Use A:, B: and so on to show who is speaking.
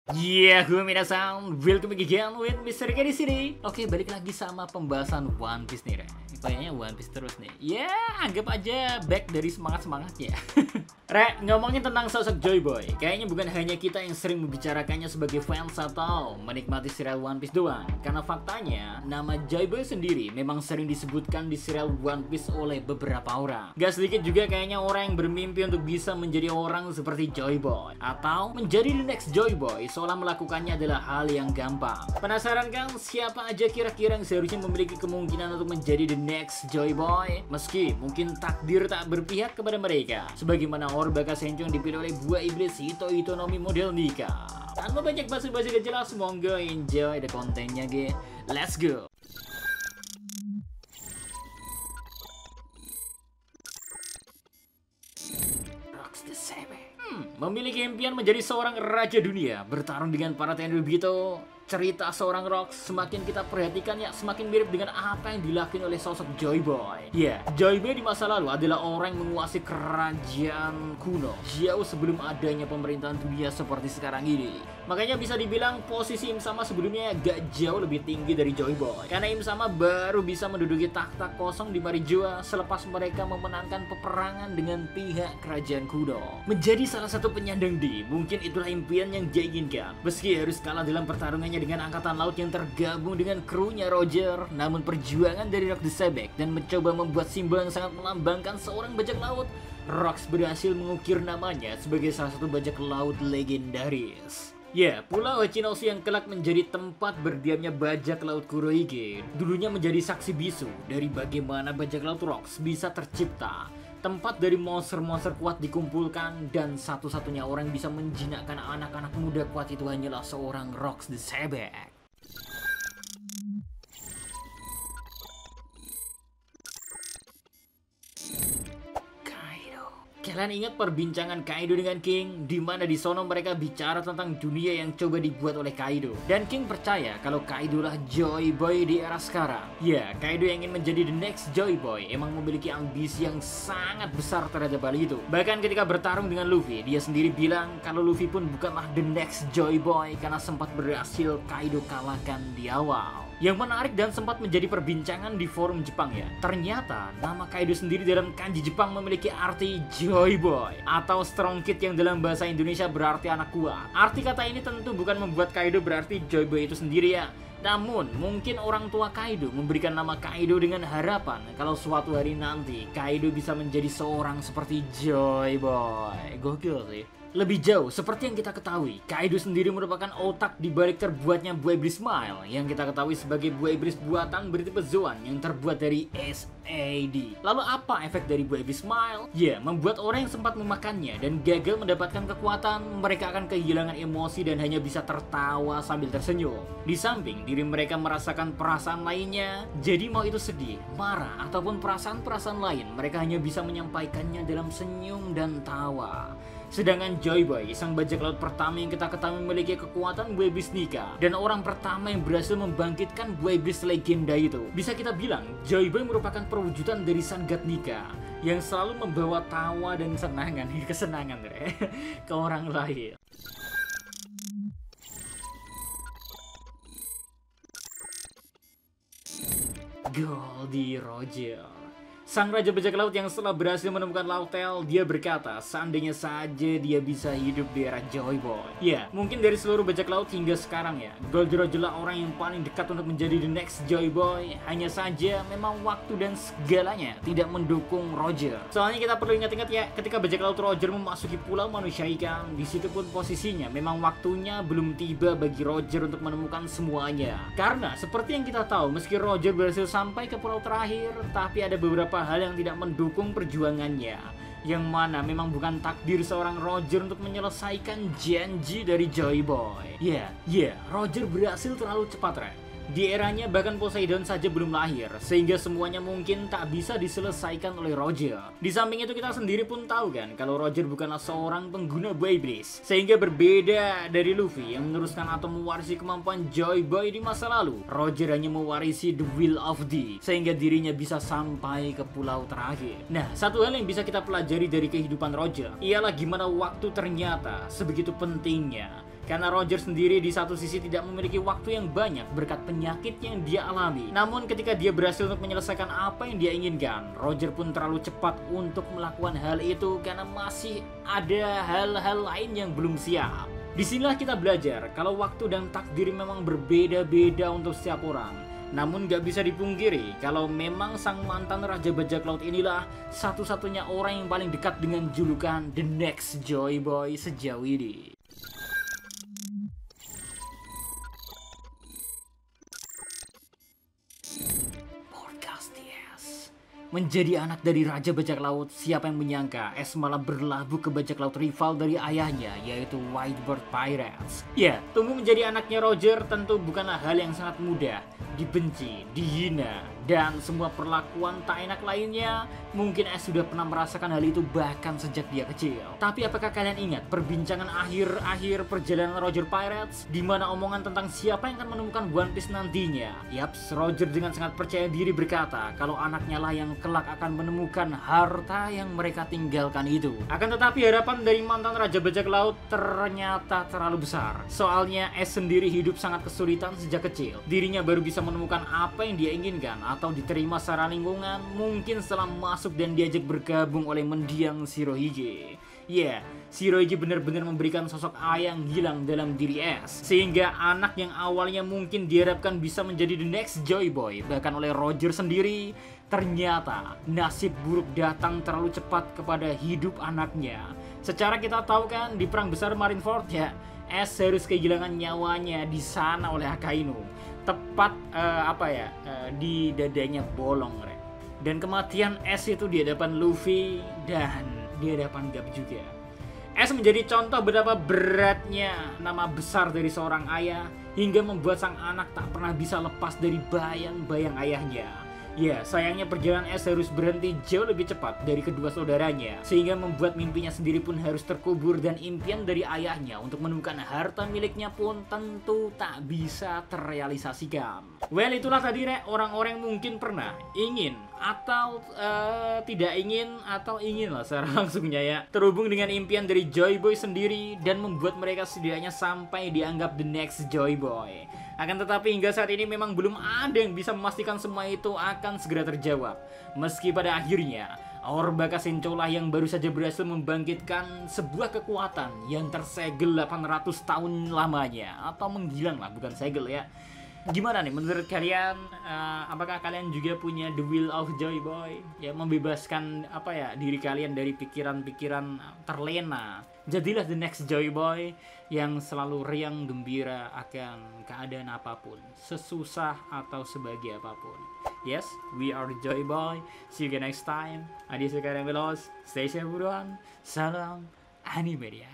A: Gue minasan, welcome again with Mr. K di sini. Oke, balik lagi sama pembahasan One Piece nih, Re. Kayaknya One Piece terus nih. Ya, anggap aja back dari semangat ya. Re, ngomongin tentang sosok Joy Boy, kayaknya bukan hanya kita yang sering membicarakannya sebagai fans atau menikmati serial One Piece doang. Karena faktanya, nama Joy Boy sendiri memang sering disebutkan di serial One Piece oleh beberapa orang. Gak sedikit juga kayaknya orang yang bermimpi untuk bisa menjadi orang seperti Joy Boy atau menjadi the next Joy Boy, seolah melakukannya adalah hal yang gampang. Penasaran kan siapa aja kira-kira yang seharusnya memiliki kemungkinan untuk menjadi the next Joy Boy? Meski mungkin takdir tak berpihak kepada mereka, sebagaimana Orba Kasencho yang dipilih oleh buah iblis Hitonomi model Nika. Tanpa banyak basa-basi gak jelas, monggo enjoy the kontennya ge. Let's go. Memiliki impian menjadi seorang raja dunia, bertarung dengan para Tenryubito. Cerita seorang Rocks semakin kita perhatikan ya semakin mirip dengan apa yang dilakukan oleh sosok Joy Boy. Joy Boy di masa lalu adalah orang yang menguasai kerajaan kuno jauh sebelum adanya pemerintahan dunia seperti sekarang ini. Makanya bisa dibilang posisi Im Sama sebelumnya gak jauh lebih tinggi dari Joy Boy, karena Im Sama baru bisa menduduki takhta kosong di Marijua selepas mereka memenangkan peperangan dengan pihak kerajaan kuno. Menjadi salah satu penyandang di, mungkin itulah impian yang dia inginkan. Meski harus kalah dalam pertarungannya dengan angkatan laut yang tergabung dengan krunya Roger, namun perjuangan dari Rock the Sebek dan mencoba membuat simbol yang sangat melambangkan seorang bajak laut, Rocks berhasil mengukir namanya sebagai salah satu bajak laut legendaris. Pulau Hachinosu yang kelak menjadi tempat berdiamnya bajak laut Kurohige dulunya menjadi saksi bisu dari bagaimana bajak laut Rocks bisa tercipta. Tempat dari monster-monster kuat dikumpulkan, dan satu-satunya orang yang bisa menjinakkan anak-anak muda kuat itu hanyalah seorang Rocks the Sebek. Kalian ingat perbincangan Kaido dengan King, di mana di sono mereka bicara tentang dunia yang coba dibuat oleh Kaido, dan King percaya kalau Kaido lah Joy Boy di era sekarang. Kaido yang ingin menjadi the next Joy Boy emang memiliki ambisi yang sangat besar terhadap hal itu. Bahkan ketika bertarung dengan Luffy, dia sendiri bilang kalau Luffy pun bukanlah the next Joy Boy karena sempat berhasil Kaido kalahkan di awal. Yang menarik dan sempat menjadi perbincangan di forum Jepang ya, ternyata nama Kaido sendiri dalam kanji Jepang memiliki arti Joy Boy atau Strong Kid yang dalam bahasa Indonesia berarti anak kuat. Arti kata ini tentu bukan membuat Kaido berarti Joy Boy itu sendiri ya. Namun mungkin orang tua Kaido memberikan nama Kaido dengan harapan kalau suatu hari nanti Kaido bisa menjadi seorang seperti Joy Boy. Gokil sih. Lebih jauh, seperti yang kita ketahui, Kaido sendiri merupakan otak di balik terbuatnya buah iblis Smile yang kita ketahui sebagai buah iblis buatan bertipe Zoan yang terbuat dari SAD. Lalu apa efek dari buah iblis Smile? Membuat orang yang sempat memakannya dan gagal mendapatkan kekuatan, mereka akan kehilangan emosi dan hanya bisa tertawa sambil tersenyum. Di samping diri mereka merasakan perasaan lainnya, jadi mau itu sedih, marah, ataupun perasaan-perasaan lain, mereka hanya bisa menyampaikannya dalam senyum dan tawa. Sedangkan Joy Boy, sang bajak laut pertama yang kita ketahui memiliki kekuatan buah iblis Nika dan orang pertama yang berhasil membangkitkan buah iblis legenda itu. Bisa kita bilang, Joy Boy merupakan perwujudan dari sang God Nika yang selalu membawa tawa dan kesenangan ke orang lain. Goldie Roger, sang raja bajak laut yang setelah berhasil menemukan Lautelle, dia berkata seandainya saja dia bisa hidup di era Joy Boy. Mungkin dari seluruh bajak laut hingga sekarang ya, Goldie Roger lah orang yang paling dekat untuk menjadi the next Joy Boy. Hanya saja memang waktu dan segalanya tidak mendukung Roger. Soalnya kita perlu ingat-ingat ya, ketika bajak laut Roger memasuki pulau manusia ikan, di situ pun posisinya memang waktunya belum tiba bagi Roger untuk menemukan semuanya. Karena seperti yang kita tahu, meski Roger berhasil sampai ke pulau terakhir, tapi ada beberapa hal yang tidak mendukung perjuangannya, yang mana memang bukan takdir seorang Roger untuk menyelesaikan janji dari Joy Boy. Roger berhasil terlalu cepat, Re. Di eranya bahkan Poseidon saja belum lahir, sehingga semuanya mungkin tak bisa diselesaikan oleh Roger. Di samping itu kita sendiri pun tahu kan kalau Roger bukanlah seorang pengguna buah iblis, sehingga berbeda dari Luffy yang meneruskan atau mewarisi kemampuan Joy Boy di masa lalu. Roger hanya mewarisi the will of the, sehingga dirinya bisa sampai ke pulau terakhir. Nah, satu hal yang bisa kita pelajari dari kehidupan Roger ialah gimana waktu ternyata sebegitu pentingnya Karena Roger sendiri di satu sisi tidak memiliki waktu yang banyak berkat penyakit yang dia alami. Namun ketika dia berhasil untuk menyelesaikan apa yang dia inginkan, Roger pun terlalu cepat untuk melakukan hal itu karena masih ada hal-hal lain yang belum siap. Disinilah kita belajar kalau waktu dan takdir memang berbeda-beda untuk setiap orang. Namun gak bisa dipungkiri kalau memang sang mantan Raja Bajak Laut inilah satu-satunya orang yang paling dekat dengan julukan The Next Joy Boy sejauh ini. Menjadi anak dari Raja Bajak Laut, siapa yang menyangka Es malah berlabuh ke bajak laut rival dari ayahnya, yaitu Whitebird Pirates. Ya, tumbuh menjadi anaknya Roger tentu bukanlah hal yang sangat mudah. Dibenci, dihina, dan semua perlakuan tak enak lainnya. Mungkin Es sudah pernah merasakan hal itu bahkan sejak dia kecil. Tapi apakah kalian ingat perbincangan akhir perjalanan Roger Pirates, di mana omongan tentang siapa yang akan menemukan One Piece nantinya? Yaps, Roger dengan sangat percaya diri berkata kalau anaknya lah yang kelak akan menemukan harta yang mereka tinggalkan itu. Akan tetapi harapan dari mantan Raja Bajak Laut ternyata terlalu besar. Soalnya Es sendiri hidup sangat kesulitan sejak kecil. Dirinya baru bisa menemukan apa yang dia inginkan atau diterima secara lingkungan mungkin setelah masuk dan diajak bergabung oleh mendiang Shirohige. Ya, Shirohige benar-benar memberikan sosok ayah yang hilang dalam diri Es, sehingga anak yang awalnya mungkin diharapkan bisa menjadi the next Joy Boy bahkan oleh Roger sendiri, ternyata nasib buruk datang terlalu cepat kepada hidup anaknya. Secara kita tahu kan di perang besar Marineford ya, Es harus kehilangan nyawanya di sana oleh Akainu. Tepat di dadanya bolong, Rek. Dan kematian Es itu di hadapan Luffy dan di hadapan Garp juga. Es menjadi contoh betapa beratnya nama besar dari seorang ayah hingga membuat sang anak tak pernah bisa lepas dari bayang-bayang ayahnya. Ya, sayangnya perjalanan Es harus berhenti jauh lebih cepat dari kedua saudaranya, sehingga membuat mimpinya sendiri pun harus terkubur dan impian dari ayahnya untuk menemukan harta miliknya pun tentu tak bisa terrealisasikan. Well, itulah tadi Rek, orang-orang mungkin pernah ingin atau tidak ingin atau ingin lah secara langsungnya ya terhubung dengan impian dari Joy Boy sendiri dan membuat mereka setidaknya sampai dianggap the next Joy Boy. Akan tetapi hingga saat ini memang belum ada yang bisa memastikan semua itu akan segera terjawab. Meski pada akhirnya Our Bakashenchou lah yang baru saja berhasil membangkitkan sebuah kekuatan yang tersegel 800 tahun lamanya, atau menghilang lah, bukan segel ya. Gimana nih menurut kalian, apakah kalian juga punya the will of Joy Boy ya, membebaskan diri kalian dari pikiran-pikiran terlena? Jadilah the next Joy Boy yang selalu riang gembira akan keadaan apapun, sesusah atau sebahagia apapun. Yes, we are the Joy Boy. See you again next time. Adios kalian velos. Stay safe buruan. Salam Animedia.